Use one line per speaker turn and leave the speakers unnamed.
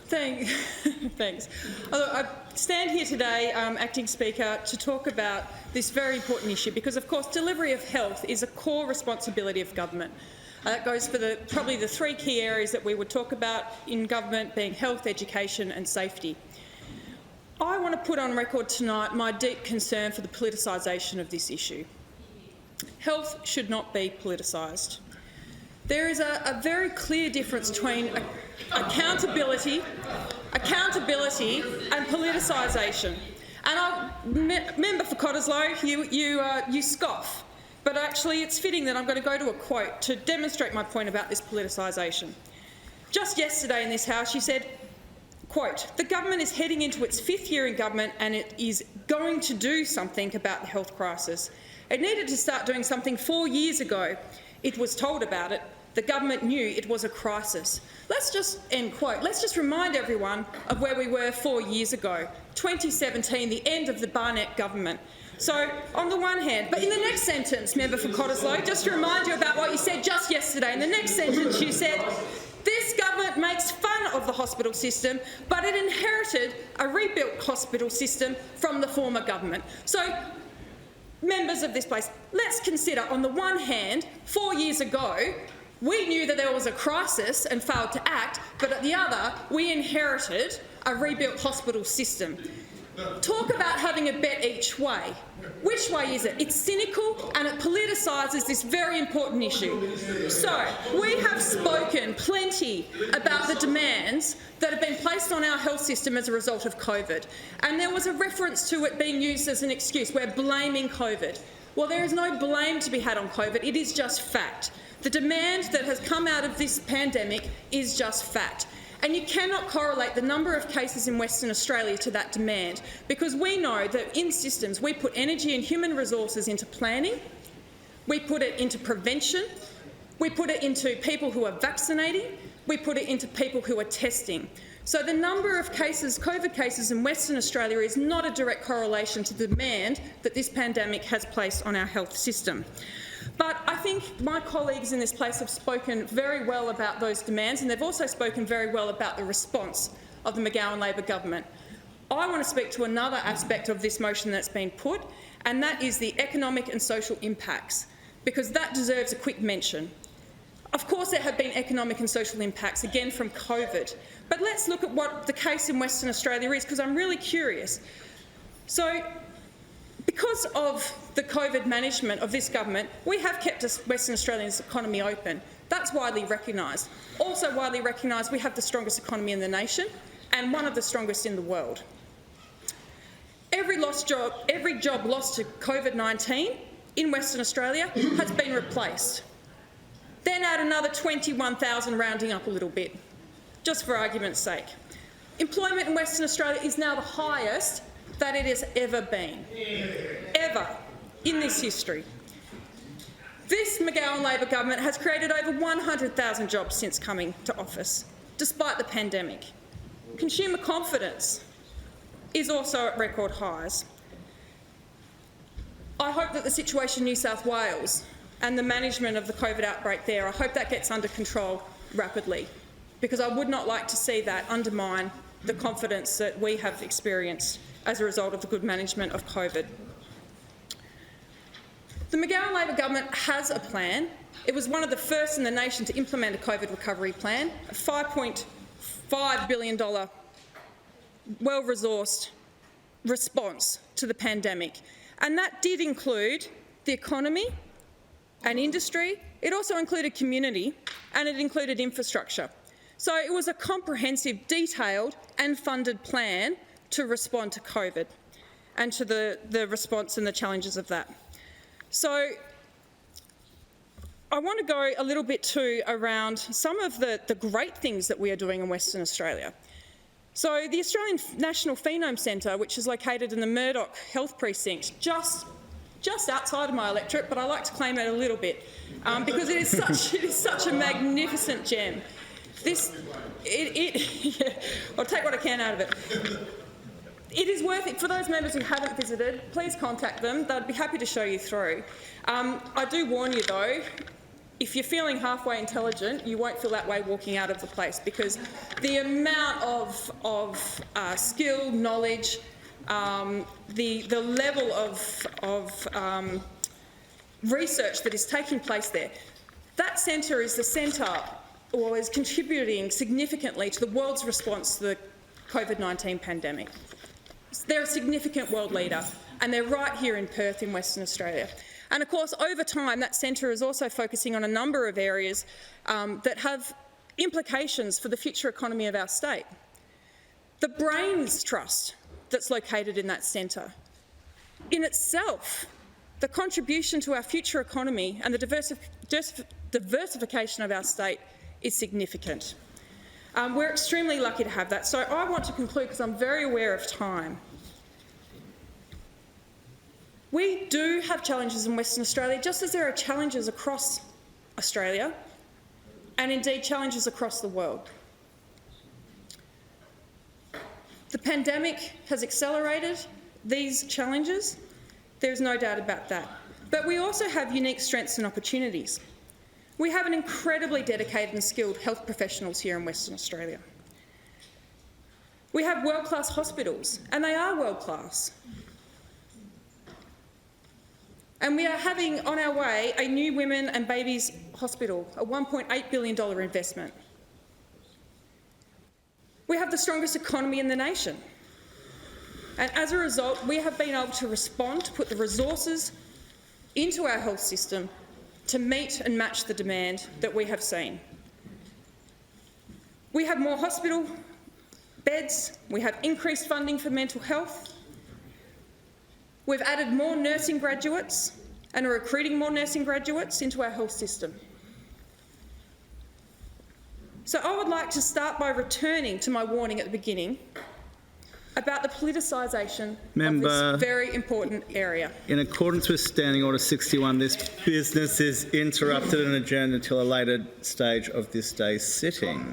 Thanks. I stand here today, Acting Speaker, to talk about this very important issue because, of course, delivery of health is a core responsibility of government. That goes for probably the three key areas that we would talk about in government, being health, education and safety. I want to put on record tonight my deep concern for the politicisation of this issue. Health should not be politicised. There is a very clear difference between accountability and politicisation. And Member for Cottesloe, you scoff, but actually it's fitting that I'm going to go to a quote to demonstrate my point about this politicisation. Just yesterday in this House, she said, quote, "The government is heading into its 5th year in government and it is going to do something about the health crisis. It needed to start doing something 4 years ago. It was told about it. The government knew it was a crisis." Let's just, end quote, let's just remind everyone of where we were 4 years ago, 2017, the end of the Barnett government. So, on the one hand, but in the next sentence, Member for Cottesloe, just to remind you about what you said just yesterday, in the next sentence you said, "This government makes fun of the hospital system, but it inherited a rebuilt hospital system from the former government." So, members of this place, let's consider, on the one hand, 4 years ago, we knew that there was a crisis and failed to act, but at the other, we inherited a rebuilt hospital system. Talk about having a bet each way. Which way is it? It's cynical and it politicises this very important issue. So, we have spoken plenty about the demands that have been placed on our health system as a result of COVID. And there was a reference to it being used as an excuse. We're blaming COVID. Well, there is no blame to be had on COVID. It is just fact. The demand that has come out of this pandemic is just fact. And you cannot correlate the number of cases in Western Australia to that demand, because we know that in systems we put energy and human resources into planning, we put it into prevention, we put it into people who are vaccinating, we put it into people who are testing. So the number of cases, COVID cases in Western Australia is not a direct correlation to the demand that this pandemic has placed on our health system. But I think my colleagues in this place have spoken very well about those demands, and they've also spoken very well about the response of the McGowan Labor government. I want to speak to another aspect of this motion that's been put, and that is the economic and social impacts, because that deserves a quick mention. Of course, there have been economic and social impacts, again from COVID, but let's look at what the case in Western Australia is, because I'm really curious. So, because of the COVID management of this government, we have kept Western Australia's economy open. That's widely recognised. Also widely recognised, we have the strongest economy in the nation and one of the strongest in the world. Every job lost to COVID-19 in Western Australia has been replaced. Then add another 21,000, rounding up a little bit, just for argument's sake. Employment in Western Australia is now the highest that it has ever been, ever, in this history. This McGowan Labor government has created over 100,000 jobs since coming to office, despite the pandemic. Consumer confidence is also at record highs. I hope that the situation in New South Wales and the management of the COVID outbreak there, I hope that gets under control rapidly, because I would not like to see that undermine the confidence that we have experienced as a result of the good management of COVID. The McGowan Labor government has a plan. It was one of the first in the nation to implement a COVID recovery plan, a $5.5 billion well-resourced response to the pandemic. And that did include the economy and industry. It also included community, and it included infrastructure. So it was a comprehensive, detailed and funded plan to respond to COVID and to the response and the challenges of that. So I want to go a little bit too around some of the great things that we are doing in Western Australia. So the Australian National Phenome Centre, which is located in the Murdoch Health Precinct, just outside of my electorate, but I like to claim it a little bit because it is such a magnificent gem. I'll take what I can out of it. It is worth it. For those members who haven't visited, please contact them. They'd be happy to show you through. I do warn you, though, if you're feeling halfway intelligent, you won't feel that way walking out of the place, because the amount of skill, knowledge, the level of research that is taking place there, that centre is the centre, or is contributing significantly to the world's response to the COVID-19 pandemic. They're a significant world leader, and they're right here in Perth in Western Australia. And of course, over time, that centre is also focusing on a number of areas that have implications for the future economy of our state. The Brains Trust that's located in that centre, in itself, the contribution to our future economy and the diversification of our state is significant. We're extremely lucky to have that. So I want to conclude, because I'm very aware of time. We do have challenges in Western Australia, just as there are challenges across Australia, and indeed challenges across the world. The pandemic has accelerated these challenges. There's no doubt about that. But we also have unique strengths and opportunities. We have an incredibly dedicated and skilled health professionals here in Western Australia. We have world-class hospitals, and they are world-class. And we are having on our way a new women and babies hospital, a $1.8 billion investment. We have the strongest economy in the nation. And as a result, we have been able to respond, to put the resources into our health system to meet and match the demand that we have seen. We have more hospital beds, we have increased funding for mental health, we've added more nursing graduates and are recruiting more nursing graduates into our health system. So I would like to start by returning to my warning at the beginning about the politicization of this very important area.
In accordance with Standing Order 61, this business is interrupted and adjourned until a later stage of this day's sitting.